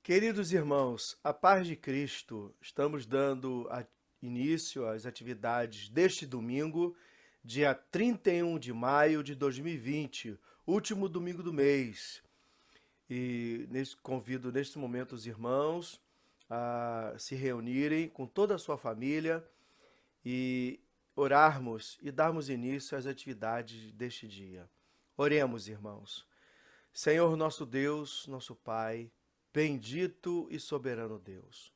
Queridos irmãos, a paz de Cristo, estamos dando início às atividades deste domingo, dia 31 de maio de 2020, último domingo do mês. E convido neste momento os irmãos a se reunirem com toda a sua família e orarmos e darmos início às atividades deste dia. Oremos, irmãos. Senhor nosso Deus, nosso Pai, bendito e soberano Deus.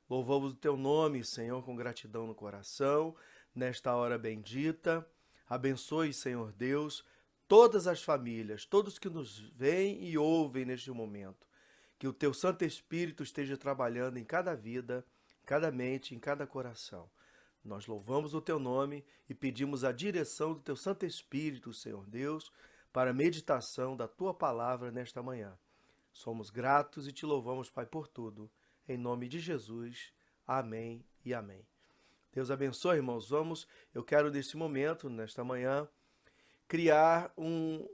Louvamos o teu nome, Senhor, com gratidão no coração, nesta hora bendita. Abençoe, Senhor Deus, todas as famílias, todos que nos veem e ouvem neste momento. Que o teu Santo Espírito esteja trabalhando em cada vida, em cada mente, em cada coração. Nós louvamos o teu nome e pedimos a direção do teu Santo Espírito, Senhor Deus, para a meditação da tua palavra nesta manhã. Somos gratos e te louvamos, Pai, por tudo. Em nome de Jesus. Amém e amém. Deus abençoe, irmãos. Eu quero neste momento, nesta manhã, criar um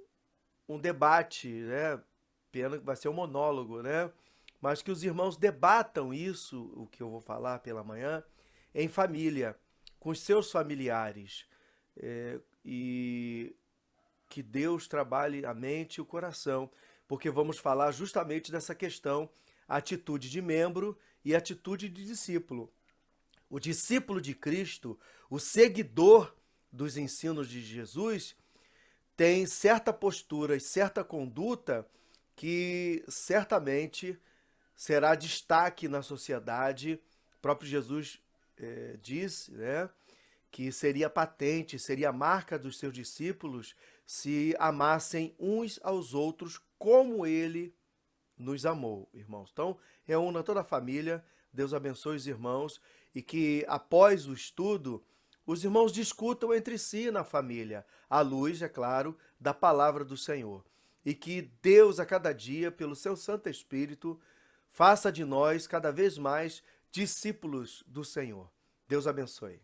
debate, né? Pena que vai ser um monólogo, né? Mas que os irmãos debatam isso, o que eu vou falar pela manhã, em família, com os seus familiares. E que Deus trabalhe a mente e o coração, porque vamos falar justamente dessa questão, atitude de membro e atitude de discípulo. O discípulo de Cristo, o seguidor dos ensinos de Jesus, tem certa postura e certa conduta que certamente será destaque na sociedade. O próprio Jesus diz, né, que seria patente, seria marca dos seus discípulos se amassem uns aos outros como ele nos amou, irmãos. Então, reúna toda a família, Deus abençoe os irmãos e que após o estudo, os irmãos discutam entre si na família, à luz, é claro, da palavra do Senhor. E que Deus, a cada dia, pelo seu Santo Espírito, faça de nós cada vez mais discípulos do Senhor. Deus abençoe.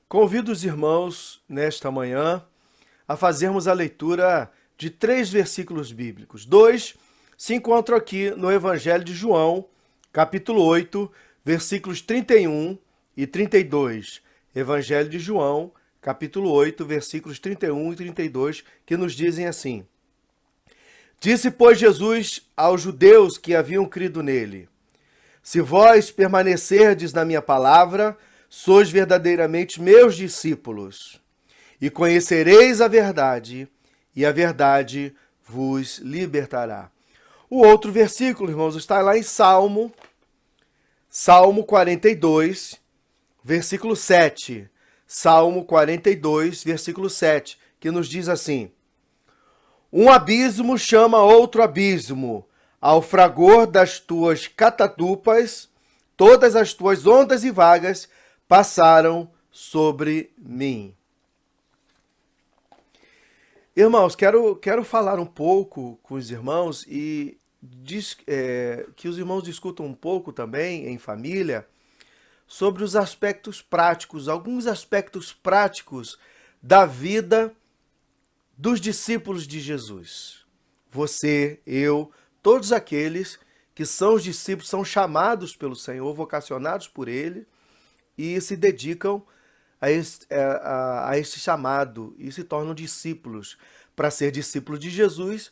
Convido os irmãos, nesta manhã, a fazermos a leitura de 3 versículos bíblicos. 2 se encontram aqui no Evangelho de João, capítulo 8, versículos 31 e 32. Evangelho de João, capítulo 8, versículos 31 e 32, que nos dizem assim: Disse, pois, Jesus aos judeus que haviam crido nele: Se vós permanecerdes na minha palavra, sois verdadeiramente meus discípulos, e conhecereis a verdade vos libertará. O outro versículo, irmãos, está lá em Salmo 42, versículo 7. Salmo 42, versículo 7, que nos diz assim: Um abismo chama outro abismo, ao fragor das tuas catadupas, todas as tuas ondas e vagas passaram sobre mim. Irmãos, quero falar um pouco com os irmãos e que os irmãos discutam um pouco também em família sobre os aspectos práticos, alguns aspectos práticos da vida dos discípulos de Jesus. Você, eu, todos aqueles que são os discípulos, são chamados pelo Senhor, vocacionados por Ele, e se dedicam a esse chamado e se tornam discípulos. Para ser discípulo de Jesus,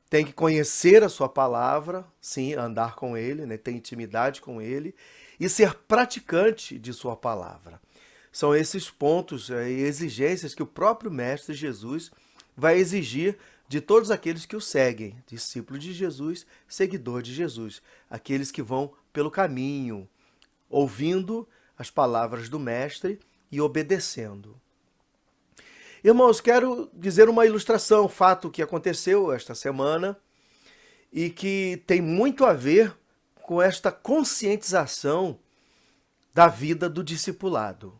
tem que conhecer a sua palavra, sim, andar com Ele, né, ter intimidade com Ele e ser praticante de sua palavra. São esses pontos e exigências que o próprio Mestre Jesus vai exigir de todos aqueles que o seguem, discípulo de Jesus, seguidor de Jesus, aqueles que vão pelo caminho, ouvindo as palavras do Mestre e obedecendo. Irmãos, quero dizer uma ilustração, um fato que aconteceu esta semana e que tem muito a ver com esta conscientização da vida do discipulado.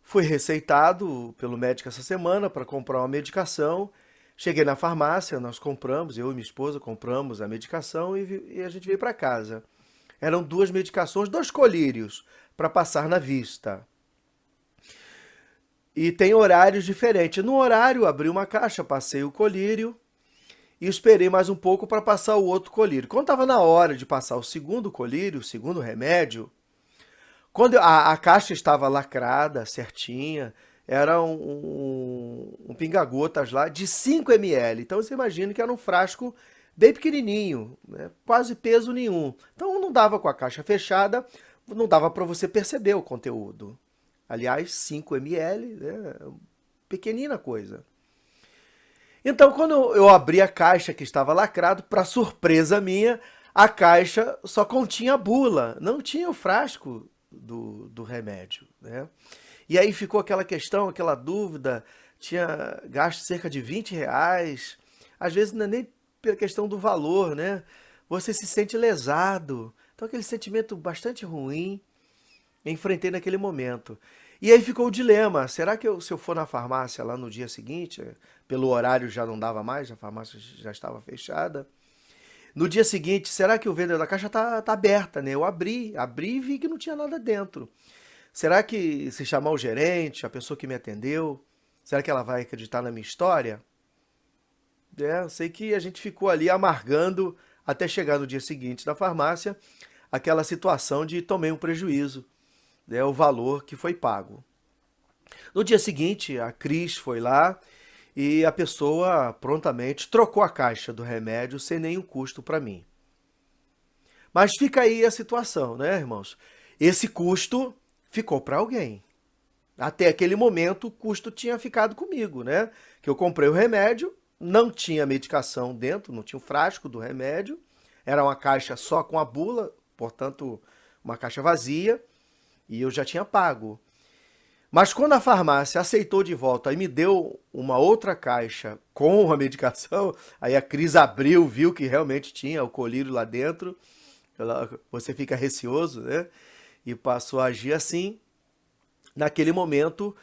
Fui receitado pelo médico essa semana para comprar uma medicação. Cheguei na farmácia, nós compramos, eu e minha esposa compramos a medicação e a gente veio para casa. Eram 2 medicações, 2 colírios para passar na vista. E tem horários diferentes. No horário, abri uma caixa, passei o colírio e esperei mais um pouco para passar o outro colírio. Quando estava na hora de passar o segundo colírio, o segundo remédio, quando a caixa estava lacrada, certinha, era um pinga-gotas lá de 5 ml. Então você imagina que era um frasco bem pequenininho, né? Quase peso nenhum. Então não dava, com a caixa fechada, não dava para você perceber o conteúdo. Aliás, 5 ml, né? Pequenina coisa. Então, quando eu abri a caixa que estava lacrado, para surpresa minha, a caixa só continha a bula, não tinha o frasco do remédio, né? E aí ficou aquela questão, aquela dúvida, tinha gasto cerca de R$ 20, às vezes não é nem pela questão do valor, né? Você se sente lesado, então aquele sentimento bastante ruim, enfrentei naquele momento. E aí ficou o dilema, será que se eu for na farmácia lá no dia seguinte, pelo horário já não dava mais, a farmácia já estava fechada, no dia seguinte, será que o vendedor da caixa tá aberta, né? Eu abri e vi que não tinha nada dentro. Será que se chamar o gerente, a pessoa que me atendeu, será que ela vai acreditar na minha história? Eu sei que a gente ficou ali amargando até chegar no dia seguinte na farmácia, aquela situação de tomei um prejuízo, né, o valor que foi pago. No dia seguinte, a Cris foi lá e a pessoa prontamente trocou a caixa do remédio sem nenhum custo para mim. Mas fica aí a situação, né, irmãos? Esse custo ficou para alguém. Até aquele momento, o custo tinha ficado comigo, né? Que eu comprei o remédio, não tinha medicação dentro, não tinha o frasco do remédio, era uma caixa só com a bula, portanto, uma caixa vazia, e eu já tinha pago. Mas quando a farmácia aceitou de volta e me deu uma outra caixa com a medicação, aí a Cris abriu, viu que realmente tinha o colírio lá dentro, você fica receoso, né? E passou a agir assim. Naquele momento,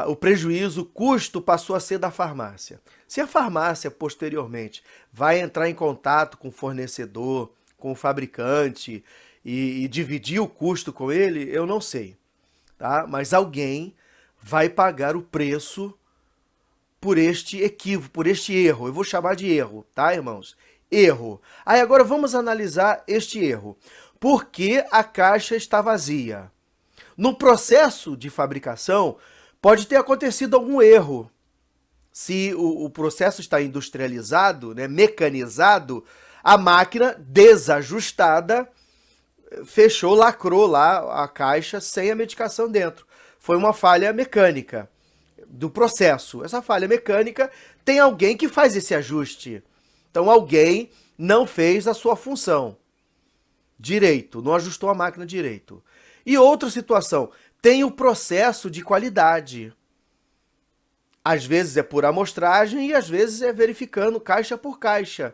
o prejuízo, o custo passou a ser da farmácia. Se a farmácia, posteriormente, vai entrar em contato com o fornecedor, com o fabricante e dividir o custo com ele, eu não sei. tá? Mas alguém vai pagar o preço por este equívoco, por este erro. Eu vou chamar de erro, tá, irmãos? Erro. Aí agora vamos analisar este erro. Por que a caixa está vazia? No processo de fabricação, pode ter acontecido algum erro. Se o processo está industrializado, né, mecanizado, a máquina desajustada fechou, lacrou lá a caixa sem a medicação dentro. Foi uma falha mecânica do processo. Essa falha mecânica tem alguém que faz esse ajuste. Então alguém não fez a sua função direito, não ajustou a máquina direito. E outra situação, tem o processo de qualidade. Às vezes é por amostragem e às vezes é verificando caixa por caixa.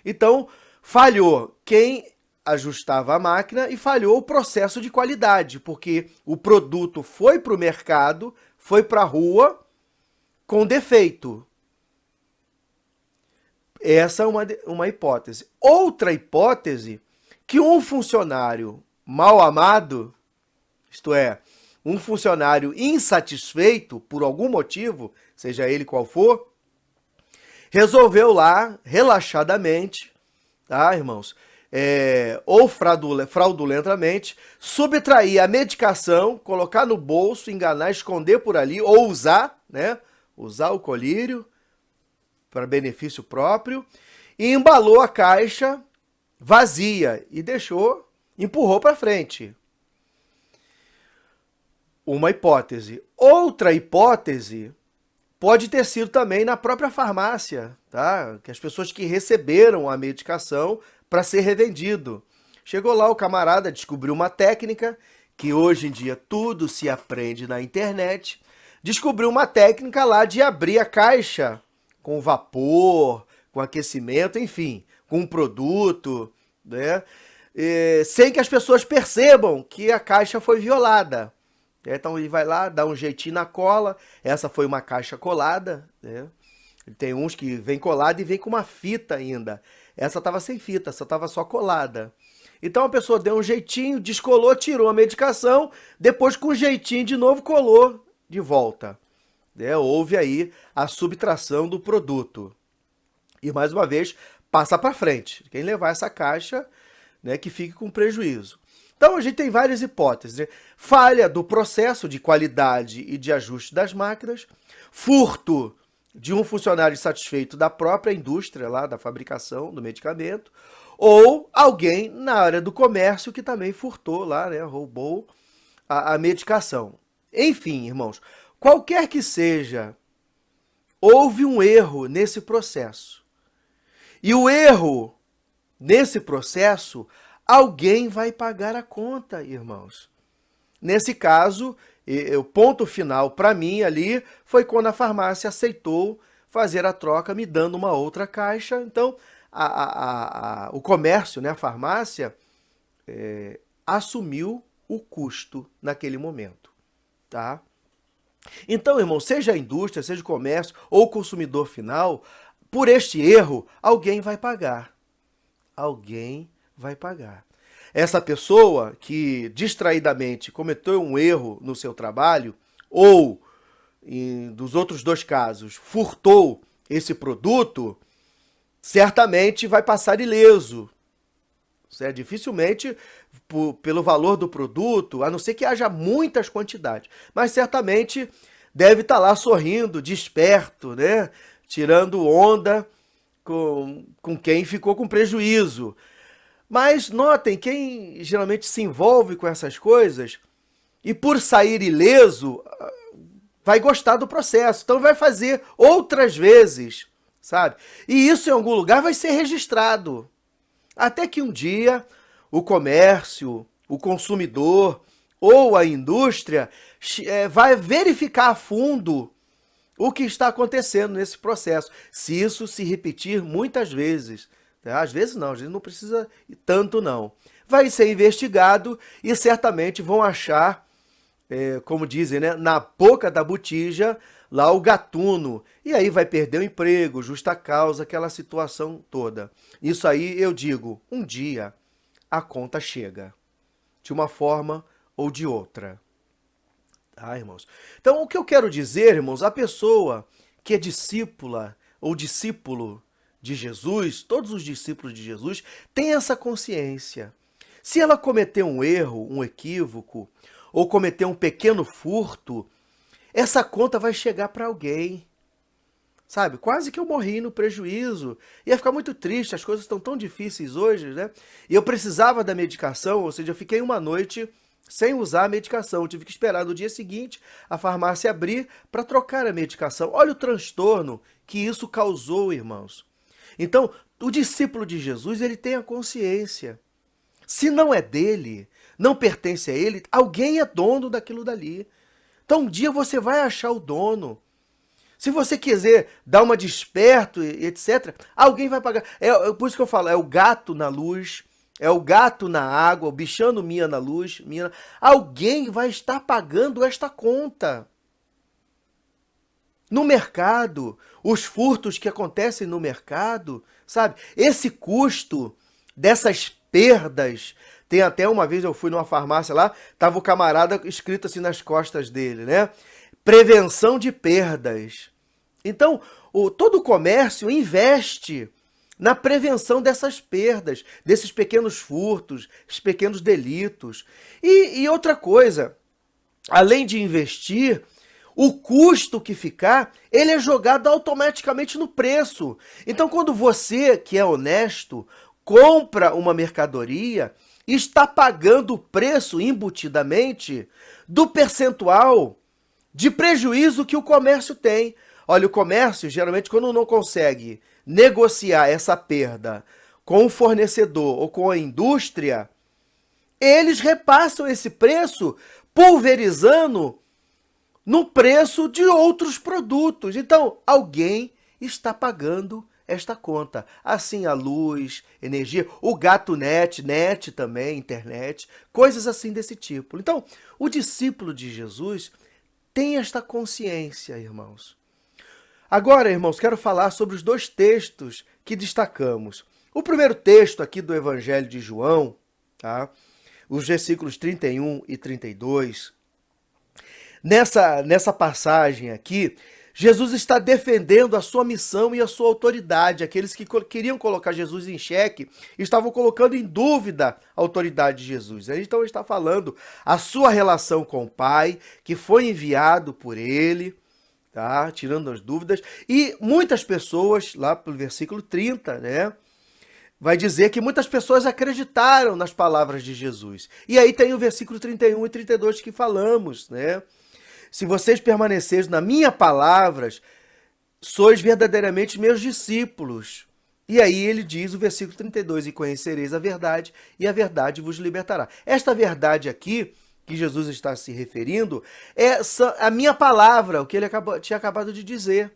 Então, falhou quem ajustava a máquina e falhou o processo de qualidade, porque o produto foi para o mercado, foi para a rua com defeito. Essa é uma hipótese. Outra hipótese, que um funcionário mal amado, isto é, um funcionário insatisfeito por algum motivo, seja ele qual for, resolveu lá, relaxadamente, tá, irmãos, ou fraudulentamente, subtrair a medicação, colocar no bolso, enganar, esconder por ali, ou usar, né, usar o colírio para benefício próprio, e embalou a caixa vazia e empurrou para frente. Uma hipótese. Outra hipótese pode ter sido também na própria farmácia, tá? Que as pessoas que receberam a medicação para ser revendido. Chegou lá o camarada, descobriu uma técnica, que hoje em dia tudo se aprende na internet, descobriu uma técnica lá de abrir a caixa com vapor, com aquecimento, enfim, com um produto, né? Sem que as pessoas percebam que a caixa foi violada. Então ele vai lá, dá um jeitinho na cola. Essa foi uma caixa colada, né? Tem uns que vem colada e vem com uma fita ainda. Essa estava sem fita, essa estava só colada. Então a pessoa deu um jeitinho, descolou, tirou a medicação, depois com um jeitinho de novo colou de volta. Houve aí a subtração do produto. E mais uma vez, passa para frente. Quem levar essa caixa, né, que fique com prejuízo. Então a gente tem várias hipóteses, né? Falha do processo de qualidade e de ajuste das máquinas, furto de um funcionário insatisfeito da própria indústria lá da fabricação do medicamento, ou alguém na área do comércio que também furtou lá, né, roubou a medicação. Enfim, irmãos, qualquer que seja, houve um erro nesse processo. E o erro nesse processo, alguém vai pagar a conta, irmãos. Nesse caso, o ponto final para mim ali foi quando a farmácia aceitou fazer a troca, me dando uma outra caixa. Então, o comércio, né, a farmácia, assumiu o custo naquele momento, tá? Então, irmão, seja a indústria, seja o comércio ou o consumidor final, por este erro, alguém vai pagar. Alguém vai pagar. Essa pessoa que distraidamente cometeu um erro no seu trabalho, ou, dos outros dois casos, furtou esse produto, certamente vai passar ileso. Dificilmente, pelo valor do produto, a não ser que haja muitas quantidades, mas certamente deve estar lá sorrindo, desperto, né? Tirando onda com quem ficou com prejuízo. Mas notem, quem geralmente se envolve com essas coisas e por sair ileso, vai gostar do processo. Então vai fazer outras vezes, sabe? E isso em algum lugar vai ser registrado. Até que um dia o comércio, o consumidor ou a indústria vai verificar a fundo o que está acontecendo nesse processo. Se isso se repetir muitas vezes, às vezes não, a gente não precisa tanto não. Vai ser investigado e certamente vão achar, como dizem, né, na boca da botija, lá o gatuno. E aí vai perder o emprego, justa causa, aquela situação toda. Isso aí eu digo, um dia a conta chega, de uma forma ou de outra. Tá, irmãos? Então, o que eu quero dizer, irmãos, a pessoa que é discípula ou discípulo de Jesus, todos os discípulos de Jesus, têm essa consciência. Se ela cometer um erro, um equívoco, ou cometer um pequeno furto, essa conta vai chegar para alguém. Sabe, quase que eu morri no prejuízo. Ia ficar muito triste, as coisas estão tão difíceis hoje, né? E eu precisava da medicação, ou seja, eu fiquei uma noite sem usar a medicação. Eu tive que esperar no dia seguinte a farmácia abrir para trocar a medicação. Olha o transtorno que isso causou, irmãos. Então, o discípulo de Jesus, ele tem a consciência. Se não é dele, não pertence a ele, alguém é dono daquilo dali. Então, um dia você vai achar o dono. Se você quiser dar uma desperto, etc., alguém vai pagar. Por isso que eu falo, é o gato na luz, é o gato na água, o bichano mia na luz. Alguém vai estar pagando esta conta. No mercado, os furtos que acontecem no mercado, sabe? Esse custo dessas perdas. Tem até uma vez eu fui numa farmácia lá, tava o camarada escrito assim nas costas dele, né? Prevenção de perdas. Então, todo o comércio investe na prevenção dessas perdas, desses pequenos furtos, esses pequenos delitos. E outra coisa, além de investir, o custo que ficar, ele é jogado automaticamente no preço. Então, quando você, que é honesto, compra uma mercadoria, está pagando o preço embutidamente do percentual de prejuízo que o comércio tem. Olha, o comércio, geralmente, quando não consegue negociar essa perda com o fornecedor ou com a indústria, eles repassam esse preço pulverizando no preço de outros produtos. Então, alguém está pagando esta conta. Assim, a luz, energia, o gato net também, internet, coisas assim desse tipo. Então, o discípulo de Jesus tem esta consciência, irmãos. Agora, irmãos, quero falar sobre os dois textos que destacamos. O primeiro texto aqui do Evangelho de João, tá? Os versículos 31 e 32. Nessa passagem aqui, Jesus está defendendo a sua missão e a sua autoridade. Aqueles que queriam colocar Jesus em xeque estavam colocando em dúvida a autoridade de Jesus. Então ele está falando a sua relação com o Pai, que foi enviado por ele, tá? Tirando as dúvidas. E muitas pessoas, lá pelo versículo 30, né? Vai dizer que muitas pessoas acreditaram nas palavras de Jesus. E aí tem o versículo 31 e 32 que falamos, né? Se vocês permanecerem na minha palavras, sois verdadeiramente meus discípulos. E aí ele diz o versículo 32, e conhecereis a verdade, e a verdade vos libertará. Esta verdade aqui, que Jesus está se referindo, é a minha palavra, o que ele tinha acabado de dizer.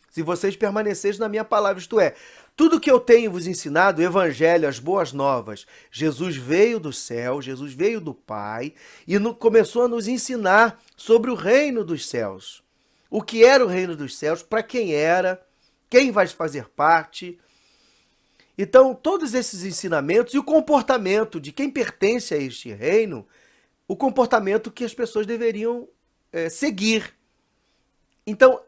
Se vocês permanecerem na minha palavra, isto é, tudo que eu tenho vos ensinado, o evangelho, as boas novas, Jesus veio do céu, Jesus veio do Pai e começou a nos ensinar sobre o reino dos céus. O que era o reino dos céus, para quem era, quem vai fazer parte. Então, todos esses ensinamentos e o comportamento de quem pertence a este reino, o comportamento que as pessoas deveriam seguir. Então,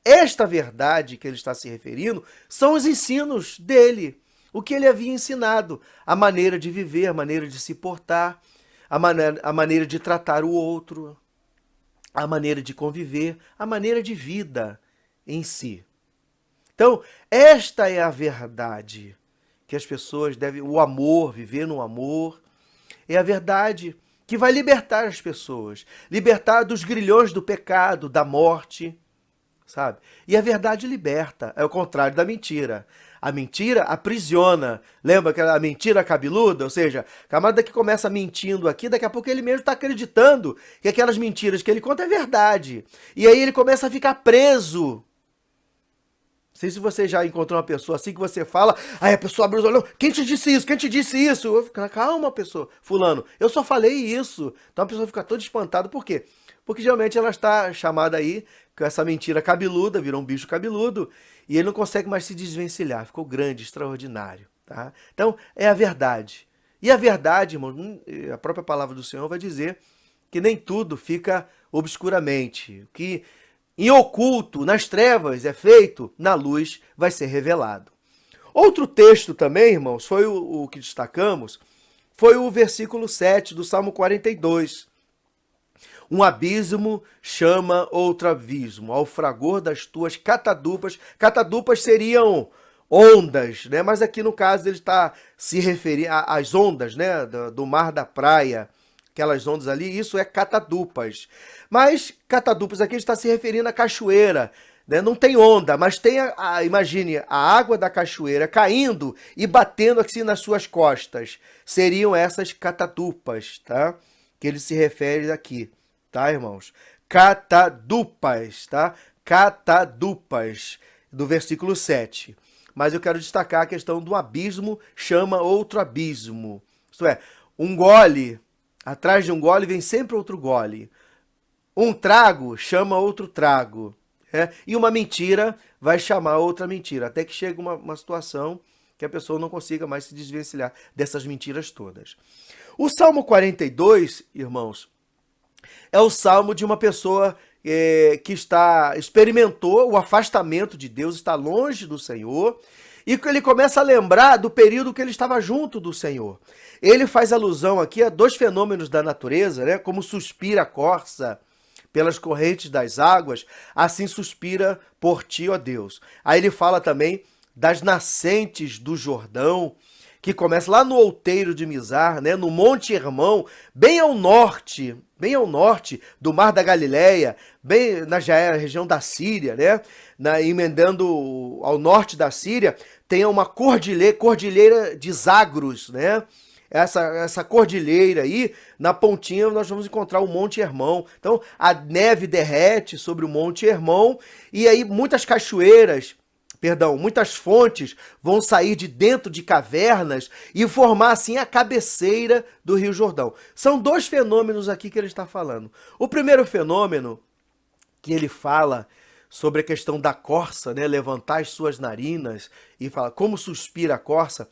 esta verdade que ele está se referindo são os ensinos dele, o que ele havia ensinado, a maneira de viver, a maneira de se portar, a maneira de tratar o outro, a maneira de conviver, a maneira de vida em si. Então, esta é a verdade que as pessoas devem, o amor, viver no amor, é a verdade que vai libertar as pessoas, libertar dos grilhões do pecado, da morte, sabe? E a verdade liberta, é o contrário da mentira. A mentira aprisiona. Lembra aquela mentira cabeluda? Ou seja, a camarada que começa mentindo aqui, daqui a pouco ele mesmo está acreditando que aquelas mentiras que ele conta é verdade. E aí ele começa a ficar preso. Não sei se você já encontrou uma pessoa assim que você fala, aí a pessoa abre os olhos, quem te disse isso? Quem te disse isso? Eu fico, calma, pessoa, fulano, eu só falei isso. Então a pessoa fica toda espantada, por quê? Porque geralmente ela está chamada aí com essa mentira cabeluda, virou um bicho cabeludo, e ele não consegue mais se desvencilhar, ficou grande, extraordinário, tá? Então, é a verdade. E a verdade, irmão, a própria palavra do Senhor vai dizer que nem tudo fica obscuramente. O que em oculto, nas trevas, é feito, na luz vai ser revelado. Outro texto também, irmãos, foi o que destacamos, foi o versículo 7 do Salmo 42. Um abismo chama outro abismo, ao fragor das tuas catadupas. Catadupas seriam ondas, né? Mas aqui no caso ele está se referindo às ondas, né? Do mar da praia, aquelas ondas ali, isso é catadupas. Mas catadupas aqui está se referindo à cachoeira, né? Não tem onda, mas tem, imagine, a água da cachoeira caindo e batendo assim nas suas costas. Seriam essas catadupas, tá? Que ele se refere aqui. Tá, irmãos? Catadupas, tá? Catadupas, do versículo 7. Mas eu quero destacar a questão do abismo chama outro abismo. Isto é, um gole, atrás de um gole vem sempre outro gole. Um trago chama outro trago. E uma mentira vai chamar outra mentira. Até que chega uma situação que a pessoa não consiga mais se desvencilhar dessas mentiras todas. O Salmo 42, irmãos, é o salmo de uma pessoa que experimentou o afastamento de Deus, está longe do Senhor, e ele começa a lembrar do período que ele estava junto do Senhor. Ele faz alusão aqui a dois fenômenos da natureza, né? Como suspira a corça pelas correntes das águas, assim suspira por ti, ó Deus. Aí ele fala também das nascentes do Jordão, que começa lá no outeiro de Mizar, né, no Monte Hermão, bem ao norte do Mar da Galileia, bem na região da Síria, né, emendando ao norte da Síria, tem uma cordilheira de Zagros, né? Essa cordilheira aí, na pontinha nós vamos encontrar o Monte Hermão. Então a neve derrete sobre o Monte Hermão e aí muitas muitas fontes vão sair de dentro de cavernas e formar assim a cabeceira do Rio Jordão. São dois fenômenos aqui que ele está falando. O primeiro fenômeno que ele fala sobre a questão da corça, né, levantar as suas narinas e fala como suspira a corça.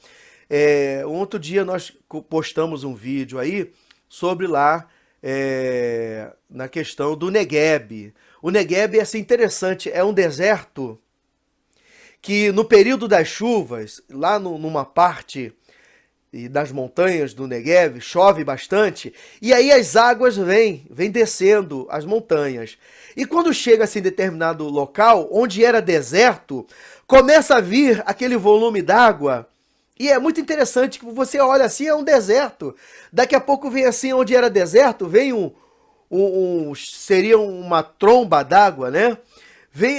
Outro dia nós postamos um vídeo aí sobre lá na questão do Negueb. O Negueb é assim interessante, é um deserto que no período das chuvas, lá numa parte das montanhas do Negueb, chove bastante, e aí as águas vêm descendo as montanhas. E quando chega assim, em determinado local, onde era deserto, começa a vir aquele volume d'água, e é muito interessante que você olha assim, é um deserto. Daqui a pouco vem assim, onde era deserto, vem seria uma tromba d'água, né?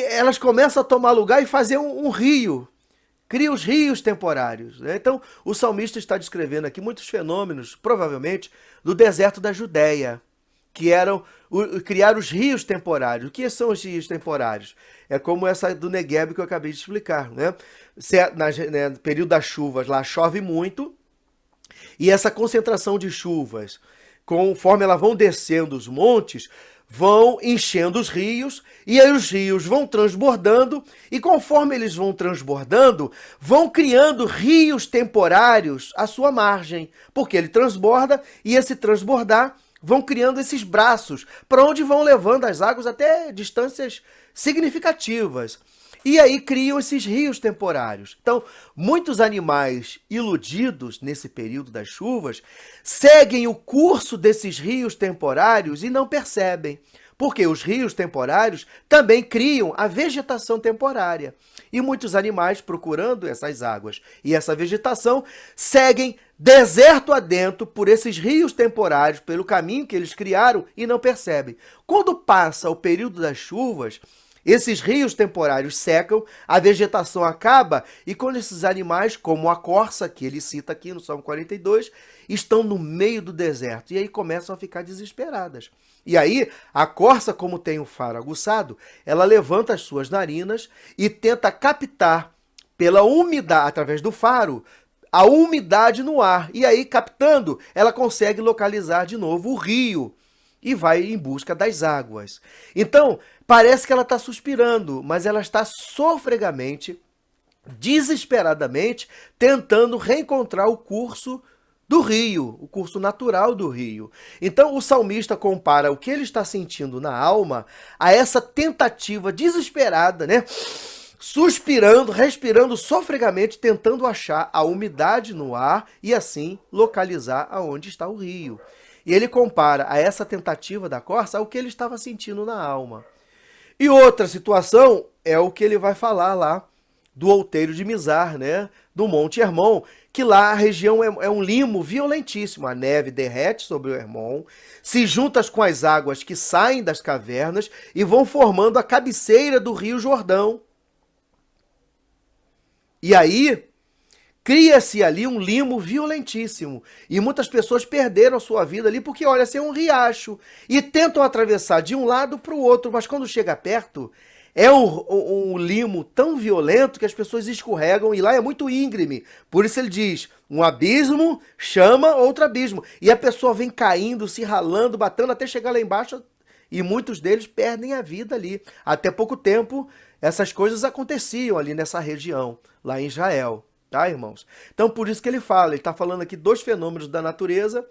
Elas começam a tomar lugar e fazer um rio. Cria os rios temporários, né? Então, o salmista está descrevendo aqui muitos fenômenos, provavelmente, do deserto da Judéia, que eram criar os rios temporários. O que são os rios temporários? É como essa do Negueb que eu acabei de explicar, né? No período das chuvas, lá chove muito, e essa concentração de chuvas, conforme elas vão descendo os montes, vão enchendo os rios, e aí os rios vão transbordando, e conforme eles vão transbordando, vão criando rios temporários à sua margem, porque ele transborda, e esse transbordar vão criando esses braços, para onde vão levando as águas até distâncias significativas. E aí criam esses rios temporários. Então, muitos animais iludidos nesse período das chuvas seguem o curso desses rios temporários e não percebem. Porque os rios temporários também criam a vegetação temporária. E muitos animais, procurando essas águas e essa vegetação, seguem deserto adentro por esses rios temporários, pelo caminho que eles criaram e não percebem. Quando passa o período das chuvas, esses rios temporários secam, a vegetação acaba, e quando esses animais, como a corça, que ele cita aqui no Salmo 42, estão no meio do deserto, e aí começam a ficar desesperadas. E aí, a corça, como tem o faro aguçado, ela levanta as suas narinas e tenta captar pela umidade, através do faro, a umidade no ar. E aí, captando, ela consegue localizar de novo o rio e vai em busca das águas. Então, parece que ela está suspirando, mas ela está sofregamente, desesperadamente, tentando reencontrar o curso do rio, o curso natural do rio. Então o salmista compara o que ele está sentindo na alma a essa tentativa desesperada, né? Suspirando, respirando sofregamente, tentando achar a umidade no ar e assim localizar aonde está o rio. E ele compara a essa tentativa da corça ao que ele estava sentindo na alma. E outra situação é o que ele vai falar lá do outeiro de Mizar, né? Do Monte Hermon, que lá a região é um limo violentíssimo. A neve derrete sobre o Hermon, se junta com as águas que saem das cavernas e vão formando a cabeceira do Rio Jordão. E aí cria-se ali um limo violentíssimo. E muitas pessoas perderam a sua vida ali porque, olha, assim, é um riacho. E tentam atravessar de um lado para o outro, mas quando chega perto, é um limo tão violento que as pessoas escorregam e lá é muito íngreme. Por isso ele diz, um abismo chama outro abismo. E a pessoa vem caindo, se ralando, batendo até chegar lá embaixo e muitos deles perdem a vida ali. Até pouco tempo, essas coisas aconteciam ali nessa região, lá em Israel. Tá, irmãos? Então, por isso que ele está falando aqui dois fenômenos da natureza,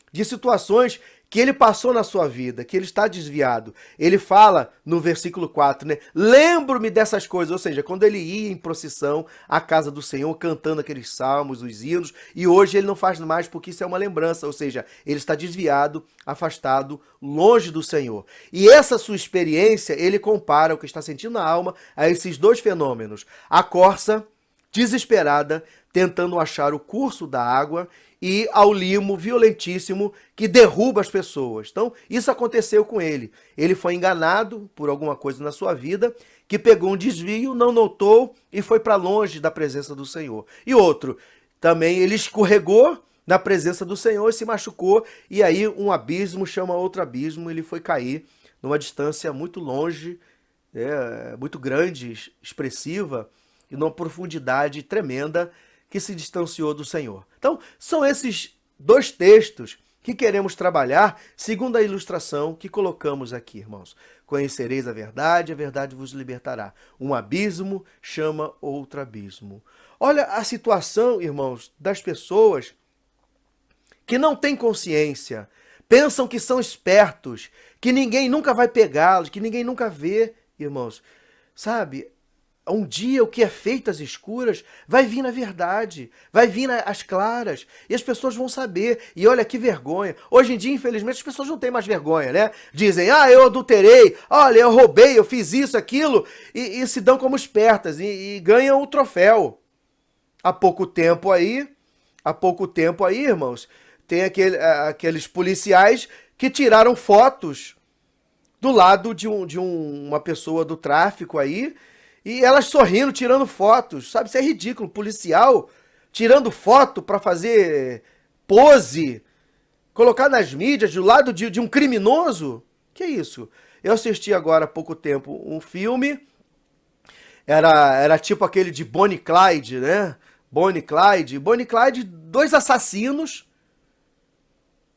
de situações que ele passou na sua vida, que ele está desviado. Ele fala no versículo 4, né? Lembro-me dessas coisas, ou seja, quando ele ia em procissão à casa do Senhor, cantando aqueles salmos, os hinos, e hoje ele não faz mais porque isso é uma lembrança, ou seja, ele está desviado, afastado, longe do Senhor. E essa sua experiência, ele compara o que está sentindo na alma a esses dois fenômenos. A corça desesperada, tentando achar o curso da água, e ao limo violentíssimo que derruba as pessoas. Então, isso aconteceu com ele. Ele foi enganado por alguma coisa na sua vida, que pegou um desvio, não notou e foi para longe da presença do Senhor. E outro, também ele escorregou na presença do Senhor e se machucou, e aí um abismo chama outro abismo, ele foi cair numa distância muito longe, muito grande, expressiva, e numa profundidade tremenda que se distanciou do Senhor. Então, são esses dois textos que queremos trabalhar segundo a ilustração que colocamos aqui, irmãos. Conhecereis a verdade vos libertará. Um abismo chama outro abismo. Olha a situação, irmãos, das pessoas que não têm consciência, pensam que são espertos, que ninguém nunca vai pegá-los, que ninguém nunca vê, irmãos. Sabe, um dia o que é feito às escuras vai vir na verdade, vai vir às claras, e as pessoas vão saber. E olha que vergonha. Hoje em dia, infelizmente, as pessoas não têm mais vergonha, né? Dizem, eu adulterei, olha, eu roubei, eu fiz isso, aquilo, e se dão como espertas, e ganham o troféu. Há pouco tempo aí, irmãos, tem aqueles policiais que tiraram fotos do lado de uma pessoa do tráfico aí, e elas sorrindo, tirando fotos, sabe? Isso é ridículo. Policial tirando foto para fazer pose, colocar nas mídias do lado de um criminoso. Que é isso? Eu assisti agora há pouco tempo um filme, era tipo aquele de Bonnie e Clyde, né? Bonnie e Clyde, dois assassinos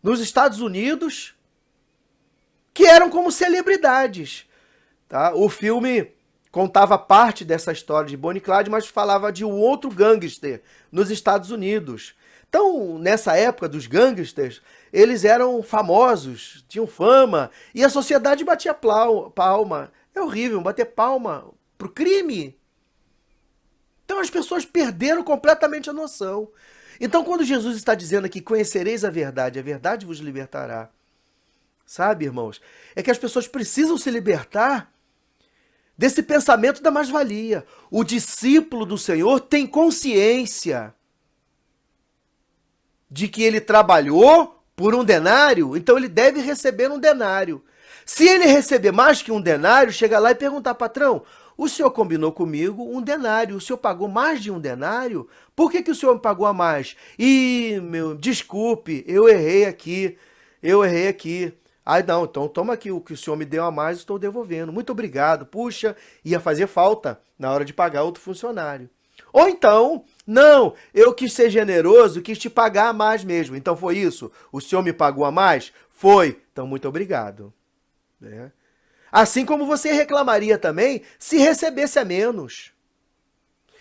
nos Estados Unidos que eram como celebridades, tá? O filme contava parte dessa história de Bonnie e Clyde, mas falava de um outro gangster nos Estados Unidos. Então, nessa época dos gangsters, eles eram famosos, tinham fama, e a sociedade batia palma. É horrível bater palma pro crime. Então as pessoas perderam completamente a noção. Então, quando Jesus está dizendo aqui, conhecereis a verdade vos libertará. Sabe, irmãos? É que as pessoas precisam se libertar desse pensamento da mais-valia. O discípulo do Senhor tem consciência de que ele trabalhou por um denário, então ele deve receber um denário. Se ele receber mais que um denário, chega lá e perguntar, patrão, o senhor combinou comigo um denário, o senhor pagou mais de um denário? Por que o senhor me pagou a mais? Desculpe, eu errei aqui. Não, então toma aqui o que o senhor me deu a mais, estou devolvendo. Muito obrigado. Puxa, ia fazer falta na hora de pagar outro funcionário. Ou então, não, eu quis ser generoso, quis te pagar a mais mesmo. Então foi isso? O senhor me pagou a mais? Foi. Então muito obrigado. Né? Assim como você reclamaria também se recebesse a menos.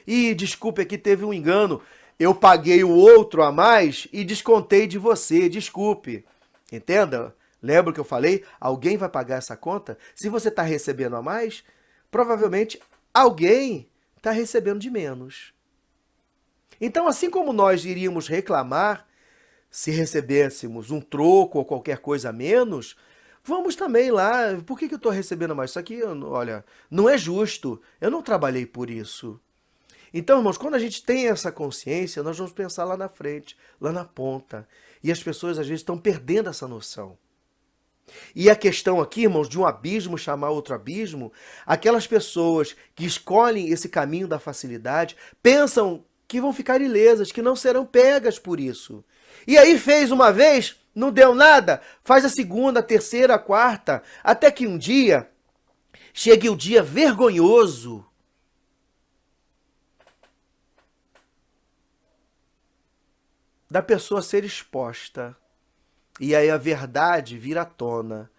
E desculpe, aqui teve um engano. eu paguei o outro a mais e descontei de você, desculpe. Entenda? Lembra que eu falei? Alguém vai pagar essa conta? Se você está recebendo a mais, provavelmente alguém está recebendo de menos. Então, assim como nós iríamos reclamar se recebêssemos um troco ou qualquer coisa a menos, vamos também lá. Por que eu estou recebendo mais? Isso aqui, olha, não é justo. Eu não trabalhei por isso. Então, irmãos, quando a gente tem essa consciência, nós vamos pensar lá na frente, lá na ponta. E as pessoas, às vezes, estão perdendo essa noção. E a questão aqui, irmãos, de um abismo chamar outro abismo, aquelas pessoas que escolhem esse caminho da facilidade pensam que vão ficar ilesas, que não serão pegas por isso. E aí fez uma vez, não deu nada, faz a segunda, a terceira, a quarta, até que um dia chegue o dia vergonhoso da pessoa ser exposta. E aí a verdade vira à tona.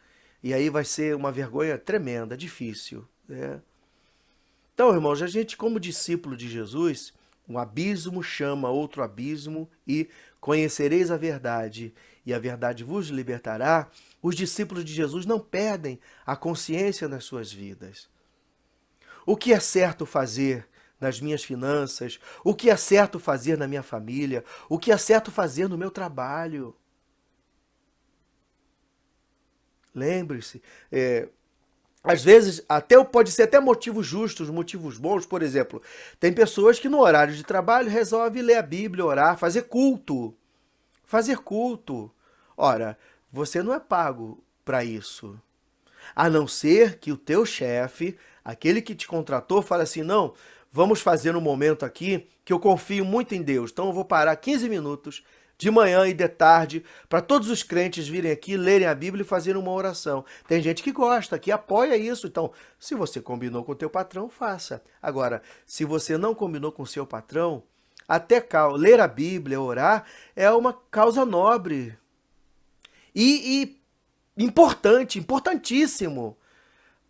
E aí vai ser uma vergonha tremenda, difícil, né? Então, irmãos, a gente, como discípulo de Jesus, um abismo chama outro abismo e conhecereis a verdade, e a verdade vos libertará. Os discípulos de Jesus não perdem a consciência nas suas vidas. O que é certo fazer nas minhas finanças? O que é certo fazer na minha família? O que é certo fazer no meu trabalho? Lembre-se, às vezes pode ser até motivos justos, motivos bons. Por exemplo, tem pessoas que no horário de trabalho resolvem ler a Bíblia, orar, fazer culto. Fazer culto. Ora, você não é pago para isso. A não ser que o teu chefe, aquele que te contratou, fale assim, não, vamos fazer um momento aqui que eu confio muito em Deus. Então eu vou parar 15 minutos de manhã e de tarde para todos os crentes virem aqui, lerem a Bíblia e fazerem uma oração. Tem gente que gosta, que apoia isso. Então, se você combinou com o teu patrão, faça. Agora, se você não combinou com o seu patrão, até ler a Bíblia, orar, é uma causa nobre. E importante, importantíssimo.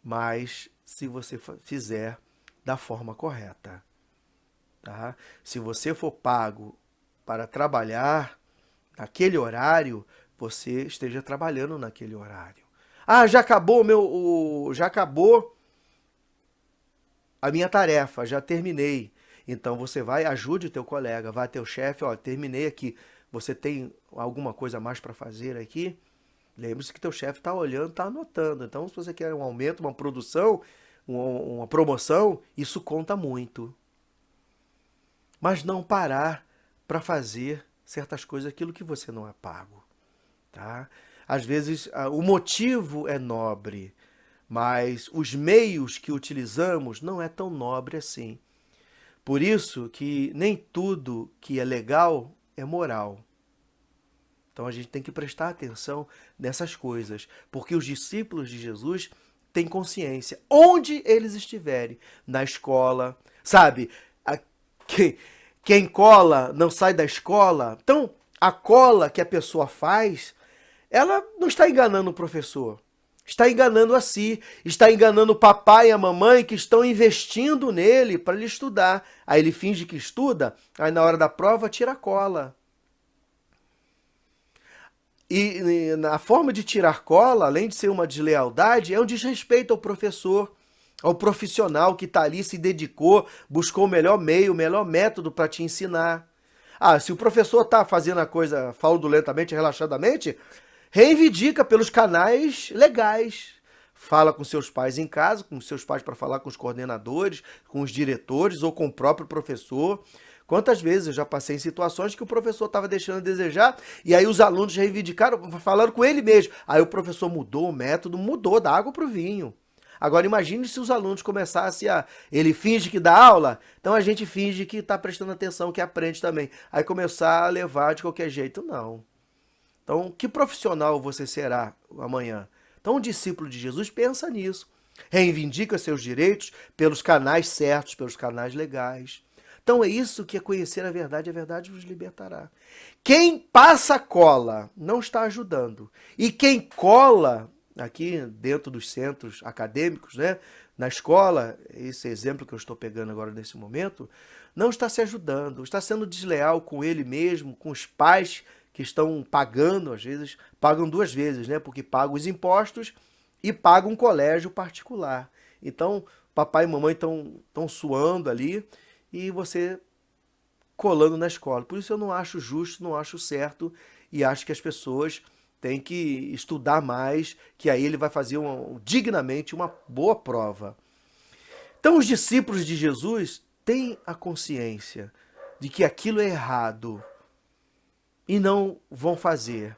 Mas se você fizer da forma correta, tá? Se você for pago para trabalhar naquele horário, você esteja trabalhando naquele horário. Ah, já acabou já acabou a minha tarefa, já terminei. Então você vai, ajude o teu colega, vai teu chefe, ó, terminei aqui. Você tem alguma coisa a mais para fazer aqui? Lembre-se que teu chefe está olhando, está anotando. Então, se você quer um aumento, uma produção, uma promoção, isso conta muito. Mas não parar para fazer certas coisas, aquilo que você não é pago, tá? Às vezes o motivo é nobre, mas os meios que utilizamos não é tão nobre assim. Por isso que nem tudo que é legal é moral. Então a gente tem que prestar atenção nessas coisas, porque os discípulos de Jesus têm consciência, onde eles estiverem, na escola, sabe? Quem cola não sai da escola. Então, a cola que a pessoa faz, ela não está enganando o professor. Está enganando a si. Está enganando o papai e a mamãe que estão investindo nele para ele estudar. Aí ele finge que estuda, aí na hora da prova tira a cola. E na forma de tirar cola, além de ser uma deslealdade, é um desrespeito ao professor, ao profissional que está ali, se dedicou, buscou o melhor meio, o melhor método para te ensinar. Ah, se o professor está fazendo a coisa fraudulentamente, relaxadamente, reivindica pelos canais legais. Fala com seus pais em casa, com seus pais para falar com os coordenadores, com os diretores ou com o próprio professor. Quantas vezes eu já passei em situações que o professor estava deixando a desejar e aí os alunos reivindicaram, falaram com ele mesmo. Aí o professor mudou o método, mudou da água para o vinho. Agora imagine se os alunos começassem a... Ele finge que dá aula, então a gente finge que está prestando atenção, que aprende também. Aí começar a levar de qualquer jeito, não. Então, que profissional você será amanhã? Então, um discípulo de Jesus pensa nisso. Reivindica seus direitos pelos canais certos, pelos canais legais. Então, é isso que é conhecer a verdade vos libertará. Quem passa cola não está ajudando. E quem cola, aqui dentro dos centros acadêmicos, né, na escola, esse exemplo que eu estou pegando agora nesse momento, não está se ajudando, está sendo desleal com ele mesmo, com os pais que estão pagando, às vezes pagam duas vezes, né? Porque pagam os impostos e pagam um colégio particular. Então, papai e mamãe estão suando ali e você colando na escola. Por isso eu não acho justo, não acho certo e acho que as pessoas têm que estudar mais, que aí ele vai fazer dignamente uma boa prova. Então os discípulos de Jesus têm a consciência de que aquilo é errado e não vão fazer.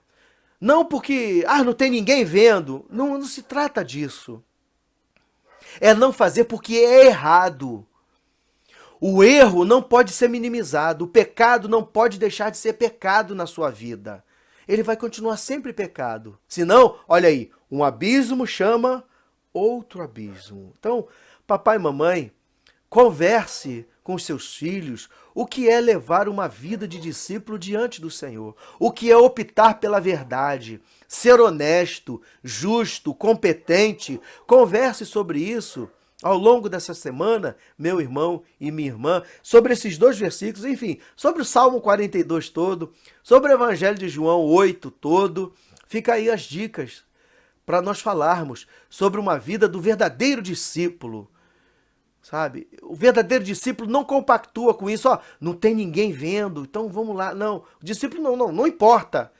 Não porque, não tem ninguém vendo. Não, não se trata disso. É não fazer porque é errado. O erro não pode ser minimizado. O pecado não pode deixar de ser pecado na sua vida. Ele vai continuar sempre pecado. Senão, olha aí, um abismo chama outro abismo. Então, papai e mamãe, converse com os seus filhos o que é levar uma vida de discípulo diante do Senhor, o que é optar pela verdade, ser honesto, justo, competente. Converse sobre isso ao longo dessa semana, meu irmão e minha irmã, sobre esses dois versículos, enfim, sobre o Salmo 42 todo, sobre o Evangelho de João 8 todo. Fica aí as dicas para nós falarmos sobre uma vida do verdadeiro discípulo. Sabe? O verdadeiro discípulo não compactua com isso, não tem ninguém vendo, então vamos lá. Não, o discípulo não importa.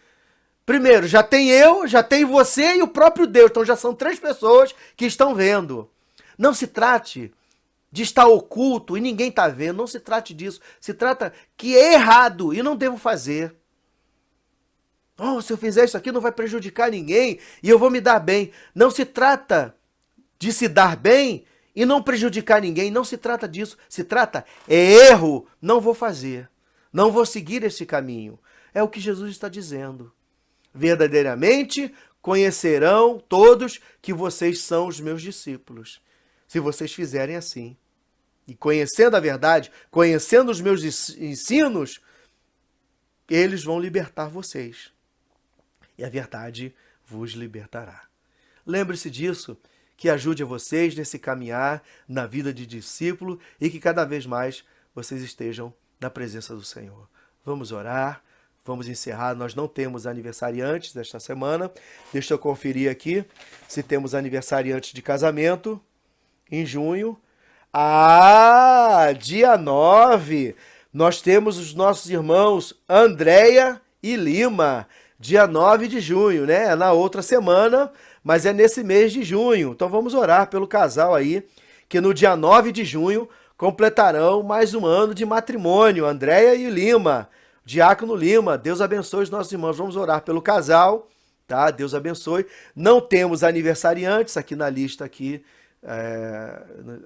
Primeiro, já tem eu, já tem você e o próprio Deus, então já são 3 pessoas que estão vendo. Não se trate de estar oculto e ninguém está vendo, não se trate disso. Se trata que é errado e não devo fazer. Se eu fizer isso aqui não vai prejudicar ninguém e eu vou me dar bem. Não se trata de se dar bem e não prejudicar ninguém, não se trata disso. Se trata, é erro, não vou fazer. Não vou seguir esse caminho. É o que Jesus está dizendo. Verdadeiramente conhecerão todos que vocês são os meus discípulos, se vocês fizerem assim. E conhecendo a verdade, conhecendo os meus ensinos, eles vão libertar vocês. E a verdade vos libertará. Lembre-se disso, que ajude a vocês nesse caminhar na vida de discípulo e que cada vez mais vocês estejam na presença do Senhor. Vamos orar, vamos encerrar. Nós não temos aniversariantes desta semana. Deixa eu conferir aqui se temos aniversariantes de casamento em junho. Dia 9, nós temos os nossos irmãos Andréia e Lima, dia 9 de junho, né? É na outra semana, mas é nesse mês de junho. Então vamos orar pelo casal aí, que no dia 9 de junho completarão mais um ano de matrimônio, Andréia e Lima, Diácono Lima. Deus abençoe os nossos irmãos. Vamos orar pelo casal, tá? Deus abençoe. Não temos aniversariantes aqui na lista aqui,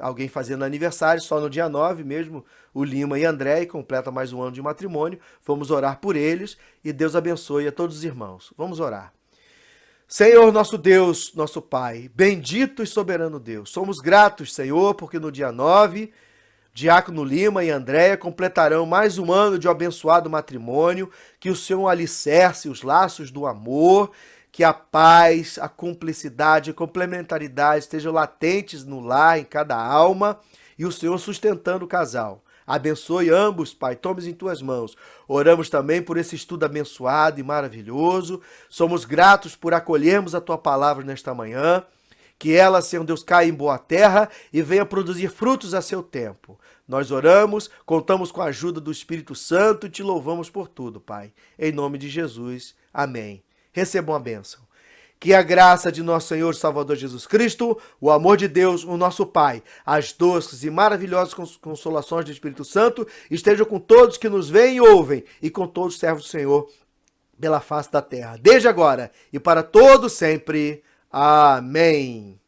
alguém fazendo aniversário, só no dia 9 mesmo, o Lima e André, e completa mais um ano de matrimônio. Vamos orar por eles e Deus abençoe a todos os irmãos. Vamos orar. Senhor, nosso Deus, nosso Pai, bendito e soberano Deus, somos gratos, Senhor, porque no dia 9, Diácono Lima e Andréia completarão mais um ano de abençoado matrimônio, que o Senhor alicerce os laços do amor, que a paz, a cumplicidade, a complementaridade estejam latentes no lar, em cada alma, e o Senhor sustentando o casal. Abençoe ambos, Pai, tomes em tuas mãos. Oramos também por esse estudo abençoado e maravilhoso. Somos gratos por acolhermos a tua palavra nesta manhã. Que ela, Senhor Deus, caia em boa terra e venha produzir frutos a seu tempo. Nós oramos, contamos com a ajuda do Espírito Santo e te louvamos por tudo, Pai. Em nome de Jesus. Amém. Recebam a bênção. Que a graça de nosso Senhor e Salvador Jesus Cristo, o amor de Deus, o nosso Pai, as doces e maravilhosas consolações do Espírito Santo estejam com todos que nos veem e ouvem e com todos os servos do Senhor pela face da terra, desde agora e para todo sempre. Amém.